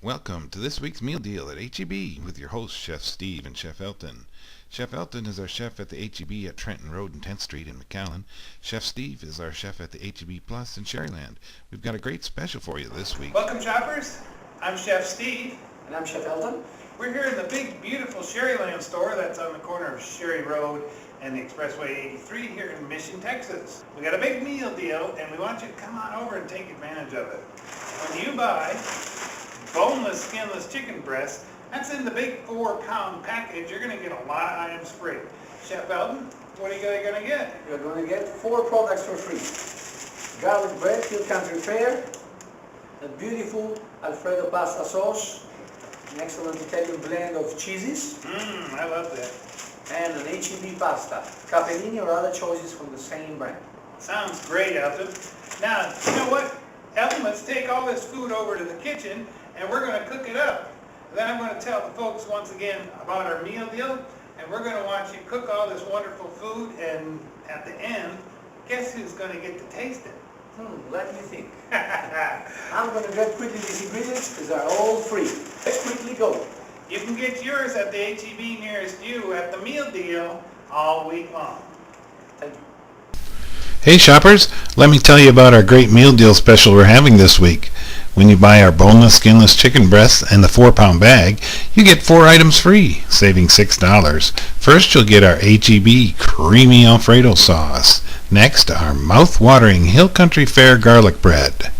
Welcome to this week's meal deal at H-E-B with your hosts, Chef Steve and Chef Elton. Chef Elton is our chef at the H-E-B at Trenton Road and 10th Street in McAllen. Chef Steve is our chef at the H-E-B Plus in Sherryland. We've got a great special for you this week. Welcome, shoppers. I'm Chef Steve. And I'm Chef Elton. We're here in the big, beautiful Sherryland store that's on the corner of Sherry Road and the Expressway 83 here in Mission, Texas. We got a big meal deal, and we want you to come on over and take advantage of it. When you buy boneless, skinless chicken breast, that's in the big 4-pound package. You're going to get a lot of items free. Chef Elton, what are you going to get? You're going to get 4 products for free. Garlic bread, Hill Country Fare, a beautiful Alfredo pasta sauce, an excellent Italian blend of cheeses, I love that. and an H-E-B pasta, capellini or other choices from the same brand. Sounds great, Elton. Now, you know what? Elton, let's take all this food over to the kitchen, and we're going to cook it up. Then I'm going to tell the folks once again about our meal deal, and we're going to watch you cook all this wonderful food, and at the end, guess who's going to get to taste it? Let me think. I'm going to get quickly these ingredients because they're all free. Let's quickly go. You can get yours at the H-E-B nearest you at the meal deal all week long. Thank you. Hey shoppers, let me tell you about our great meal deal special we're having this week. When you buy our boneless, skinless chicken breasts and the 4-pound bag, you get 4 items free, saving $6. First, you'll get our H-E-B creamy Alfredo sauce. Next, our mouth-watering Hill Country Fare garlic bread.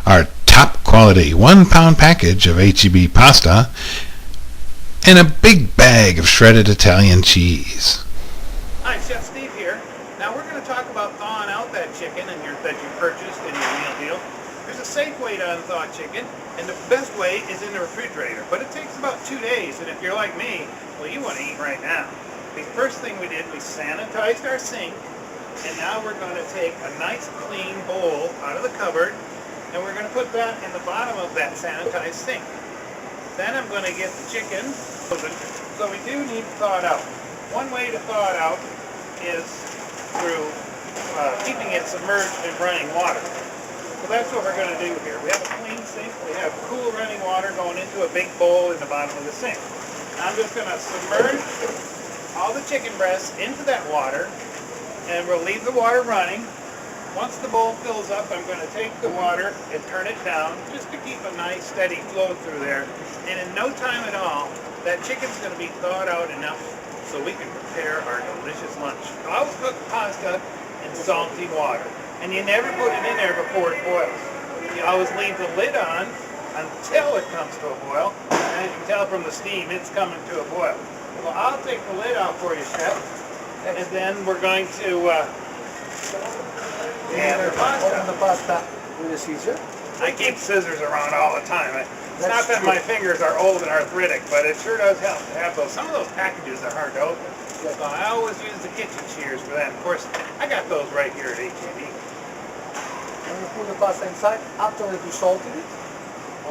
Our top quality 1-pound package of H-E-B pasta, and a big bag of shredded Italian cheese. Hi, Chef Steve here. Now we're going to talk about thawing out that chicken that you purchased in your meal deal. There's a safe way to unthaw chicken, and the best way is in the refrigerator. But it takes about 2 days, and if you're like me, well, you want to eat right now. The first thing we did, we sanitized our sink, and now we're going to take a nice clean bowl out of the cupboard, and we're going to put that in the bottom of that sanitized sink. Then I'm going to get the chicken open. So we do need to thaw it out. One way to thaw it out is through keeping it submerged in running water. So that's what we're going to do here. We have a clean sink. We have cool running water going into a big bowl in the bottom of the sink. I'm just going to submerge all the chicken breasts into that water, and we'll leave the water running. Once the bowl fills up, I'm going to take the water and turn it down just to keep a nice steady flow through there. And in no time at all, that chicken's going to be thawed out enough so we can prepare our delicious lunch. I always cook pasta in salty water, and you never put it in there before it boils. You always leave the lid on until it comes to a boil, and as you can tell from the steam, it's coming to a boil. Well, I'll take the lid out for you, Chef, and then we're going to add our pasta. Open the pasta with a scissor. I keep scissors around all the time. It's not that my fingers are old and arthritic, but it sure does help to have those. Some of those packages are hard to open. So I always use the kitchen shears for that. Of course, I got those right here at H-E-B. And we put the pasta inside after we salted it.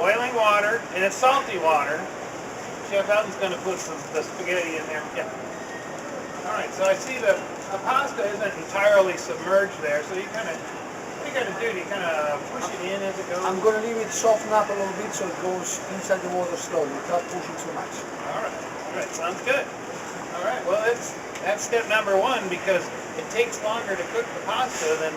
Boiling water, and it's salty water. Chef Elton's going to put the spaghetti in there. Yeah. All right, so I see the pasta isn't entirely submerged there, so you kind of, what you got to do, you kind of push it in as it goes? I'm going to leave it soften up a little bit so it goes inside the water slowly, not pushing too much. All right, sounds good. All right, well, that's step number 1 because it takes longer to cook the pasta than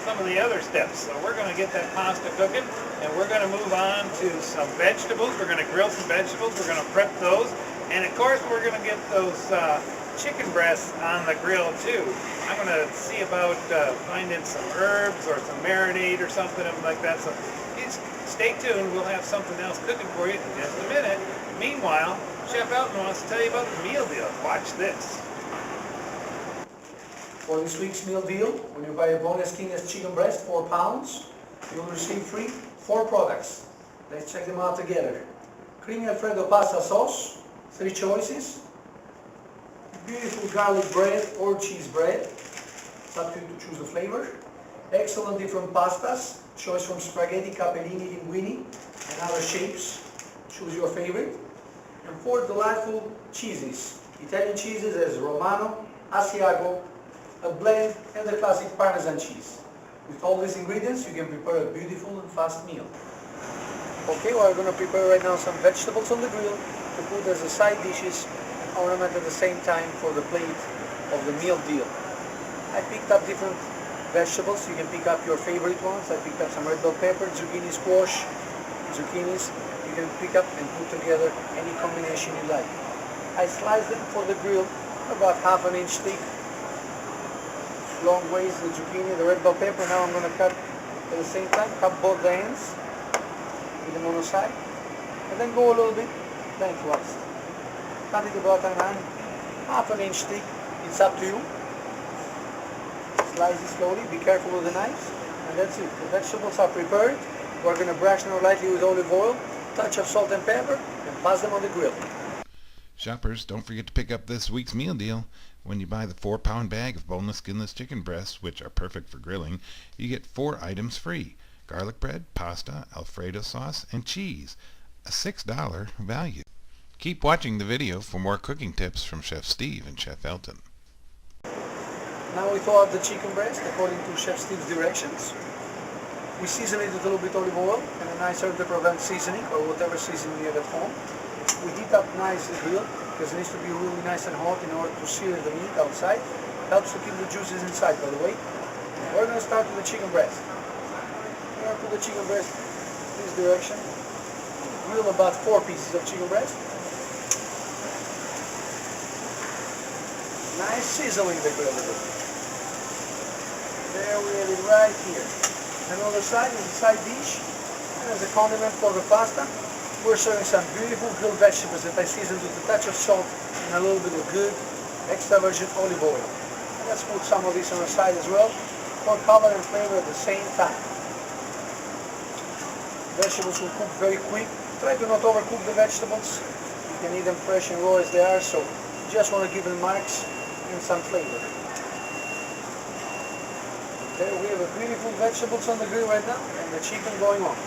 some of the other steps. So we're going to get that pasta cooking, and we're going to move on to some vegetables. We're going to grill some vegetables. We're going to prep those, and of course, we're going to get those chicken breasts on the grill too. I'm going to see about finding some herbs or some marinade or something like that. So please stay tuned. We'll have something else cooking for you in just a minute. Meanwhile, Chef Elton wants to tell you about the meal deal. Watch this. For this week's meal deal, when you buy a boneless skinless chicken breast, 4 pounds, you'll receive free 4 products. Let's check them out together. Creamy Alfredo pasta sauce, 3 choices. Beautiful garlic bread or cheese bread. It's up to you to choose the flavor. Excellent different pastas. Choice from spaghetti, capellini, linguine, and other shapes. Choose your favorite. And 4 delightful cheeses. Italian cheeses as Romano, Asiago, a blend, and the classic Parmesan cheese. With all these ingredients, you can prepare a beautiful and fast meal. Okay, we're going to prepare right now some vegetables on the grill to put as a side dishes and ornament at the same time for the plate of the meal deal. I picked up different vegetables. You can pick up your favorite ones. I picked up some red bell pepper, zucchini squash, zucchinis. You can pick up and put together any combination you like. I sliced them for the grill about ½ inch thick. Long ways the zucchini, the red bell pepper. Now I'm going to cut at the same time, cut both the ends with them on the side, and then go a little bit lengthwise. Cut it about ½ inch thick. It's up to you. Slice it slowly. Be careful with the knives, and that's it. The vegetables are prepared. We're going to brush them lightly with olive oil, touch of salt and pepper, and pass them on the grill. Shoppers, don't forget to pick up this week's meal deal. When you buy the 4-pound bag of boneless, skinless chicken breasts, which are perfect for grilling, you get 4 items free: garlic bread, pasta, Alfredo sauce, and cheese. A $6 value. Keep watching the video for more cooking tips from Chef Steve and Chef Elton. Now we thaw out the chicken breast according to Chef Steve's directions. We season it with a little bit olive oil and a nice herb to prevent seasoning, or whatever seasoning you have at home. We heat up nice the grill because it needs to be really nice and hot in order to sear the meat outside. Helps to keep the juices inside, by the way. We're going to start with the chicken breast. We're going to put the chicken breast this direction. Grill about 4 pieces of chicken breast. Nice sizzling the grill. There we have it right here. And on the side is a side dish. And as a condiment for the pasta, we're serving some beautiful grilled vegetables that I seasoned with a touch of salt and a little bit of good extra virgin olive oil. And let's put some of this on the side as well for color and flavor at the same time. Vegetables will cook very quick. Try to not overcook the vegetables. You can eat them fresh and raw as they are, so you just want to give them marks and some flavor. There we have a beautiful vegetables on the grill right now and the chicken going on.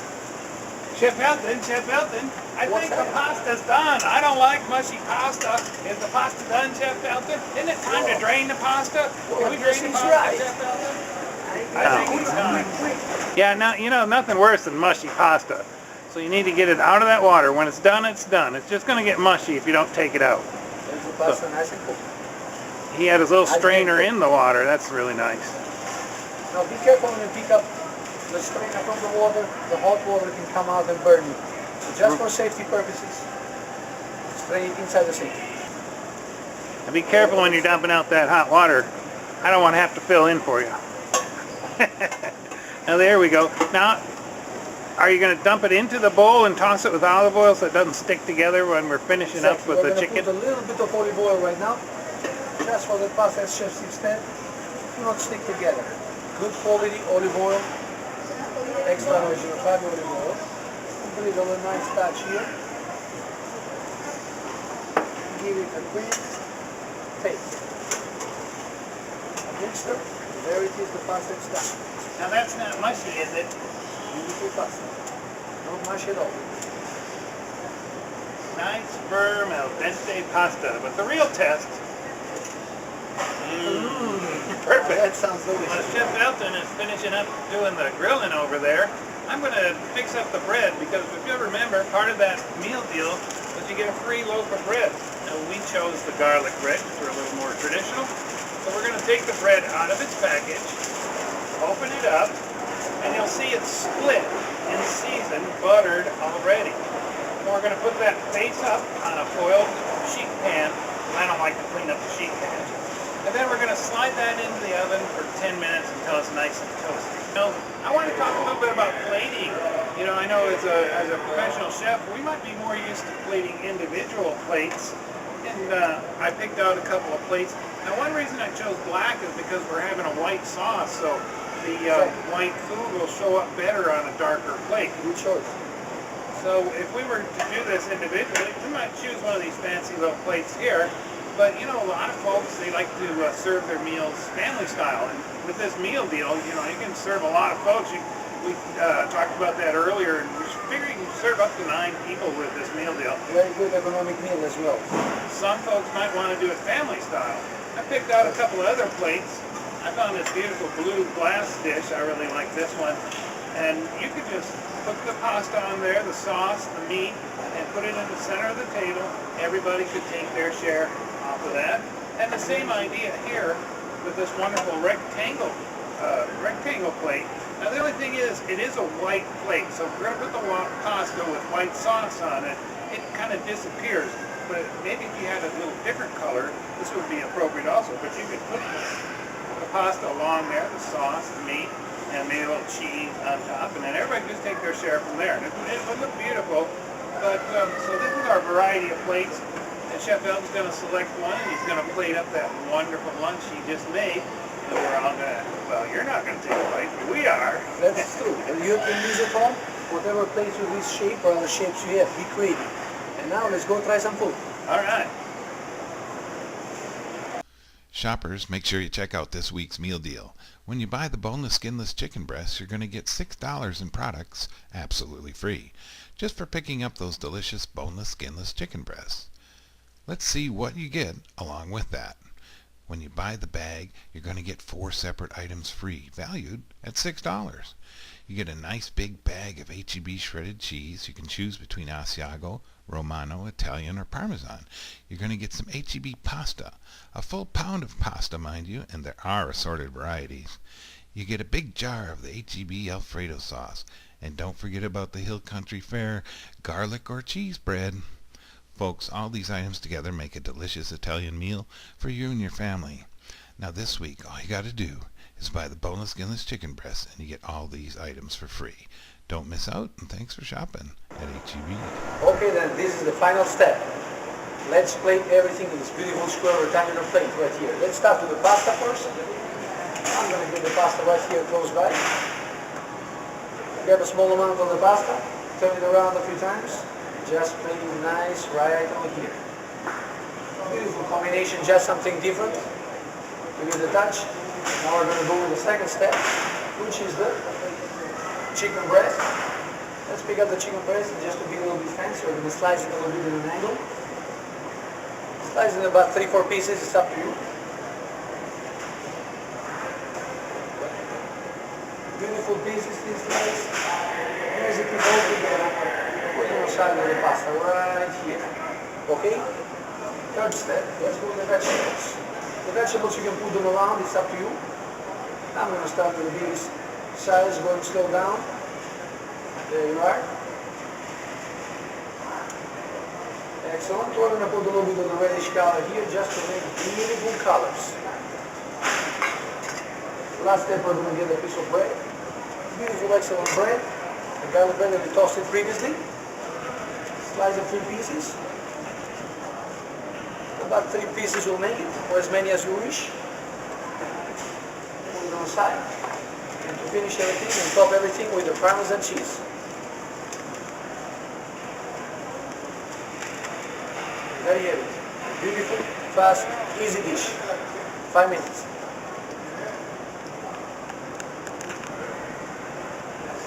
Chef Elton, I think the pasta's done. I don't like mushy pasta. Is the pasta done, Chef Elton? Isn't it time to drain the pasta? Can we drain the pasta, right. Chef Elton? I think it's done. Yeah, now, you know, nothing worse than mushy pasta. So you need to get it out of that water. When it's done, it's done. It's just going to get mushy if you don't take it out. There's the pasta nice and cooked. He had his little strainer in the water. That's really nice. Now be careful when you pick up the strainer from the water. The hot water can come out and burn you. So just for safety purposes, strain it inside the sink. And be careful when you're dumping out that hot water. I don't want to have to fill in for you. Now there we go. Now, are you going to dump it into the bowl and toss it with olive oil so it doesn't stick together when we're finishing up with the chicken? We're going to put a little bit of olive oil right now, just for the pasta, as Chef Steve said, do not stick together. Good quality olive oil, extra virgin olive oil. Put it on a nice touch here. Give it a quick taste. A mixture. There it is, the pasta is done. Now that's not mushy, is it? Beautiful pasta. No mush at all. Nice, firm, al dente pasta. But the real test... Perfect. That sounds delicious. While Chef Elton is finishing up doing the grilling over there, I'm going to fix up the bread because if you remember, part of that meal deal was you get a free loaf of bread. Now we chose the garlic bread because we're a little more traditional. So we're going to take the bread out of its package, open it up, and you'll see it's split and seasoned, buttered already. And we're going to put that face up on a foiled sheet pan. I don't like to clean up the sheet pan. And then we're going to slide that into the oven for 10 minutes until it's nice and toasty. Now, I want to talk a little bit about plating. You know, I know as a professional chef, we might be more used to plating individual plates. And I picked out a couple of plates. Now, one reason I chose black is because we're having a white sauce, so the white food will show up better on a darker plate. Good choice. So if we were to do this individually, we might choose one of these fancy little plates here. But, you know, a lot of folks, they like to serve their meals family style. And with this meal deal, you know, you can serve a lot of folks. We talked about that earlier, and we figure you can serve up to 9 people with this meal deal. Very good economic meal as well. Some folks might want to do it family style. I picked out a couple of other plates. I found this beautiful blue glass dish. I really like this one. And you could just put the pasta on there, the sauce, the meat, and put it in the center of the table. Everybody could take their share off of that. And the same idea here with this wonderful rectangle plate. Now the only thing is, it is a white plate, so if we're going to put the pasta with white sauce on it, it kind of disappears. But maybe if you had a little different color, this would be appropriate also. But you could put the pasta along there, the sauce, the meat, and maybe a little cheese on top, and then everybody just take their share from there. And it would look beautiful. But so this is our variety of plates. And Chef Elton's going to select one, and he's going to plate up that wonderful lunch he just made. And we're all going to, well, you're not going to take a bite, but we are. That's true. And you can use it on whatever plates with this shape or other shapes you have. Be creative. And now let's go try some food. All right. Shoppers, make sure you check out this week's meal deal. When you buy the boneless, skinless chicken breasts, you're going to get $6 in products absolutely free, just for picking up those delicious boneless, skinless chicken breasts. Let's see what you get along with that. When you buy the bag, you're going to get 4 separate items free, valued at $6. You get a nice big bag of H-E-B shredded cheese. You can choose between Asiago, Romano, Italian, or Parmesan. You're going to get some H-E-B pasta, a full pound of pasta, mind you, and there are assorted varieties. You get a big jar of the H-E-B Alfredo sauce, and don't forget about the Hill Country Fare garlic or cheese bread. Folks, all these items together make a delicious Italian meal for you and your family. Now this week, all you got to do is buy the boneless, skinless chicken breast, and you get all these items for free. Don't miss out, and thanks for shopping at H-E-B. Okay then, this is the final step. Let's plate everything in this beautiful square rectangular plate right here. Let's start with the pasta first. I'm going to get the pasta right here close by. Grab a small amount of the pasta, turn it around a few times. Just plate it nice right on here. Beautiful combination, just something different. Give it a touch. Now we're going to go with the second step, which is the chicken breast. Let's pick up the chicken breast, and just to be a little bit fancy, we're going to slice it a little bit at an angle. Slice it in about 3-4 pieces, it's up to you. Beautiful pieces, thin slice. As you keep all together, put it on the side of the pasta right here. Okay? Third step, let's go with the vegetables. The vegetables you can put them around, it's up to you. I'm going to start with the biggest size, going slow down. There you are. Excellent. We're going to put a little bit of the reddish color here just to make beautiful colors. Last step, we're going to get a piece of bread. Beautiful, excellent bread. The garlic bread that we toasted previously. Slice it 3 pieces. About 3 pieces will make it, or as many as you wish. Put it on the side. And to finish everything and top everything with the Parmesan cheese. There you have it. Beautiful, fast, easy dish. 5 minutes.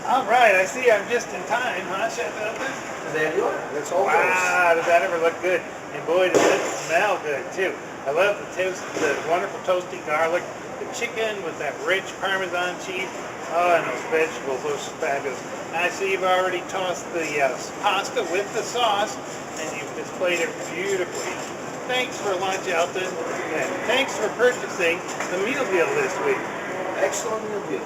All right, I see I'm just in time, huh, Chef Elton? There you are. That's all goes. Wow, does that ever look good? And boy, does it smell good, too. I love the wonderful toasty garlic, the chicken with that rich Parmesan cheese. Oh, and those vegetables, those fabulous. I see you've already tossed the pasta with the sauce, and you've displayed it beautifully. Thanks for lunch, Elton, and thanks for purchasing the meal deal this week. Excellent meal deal.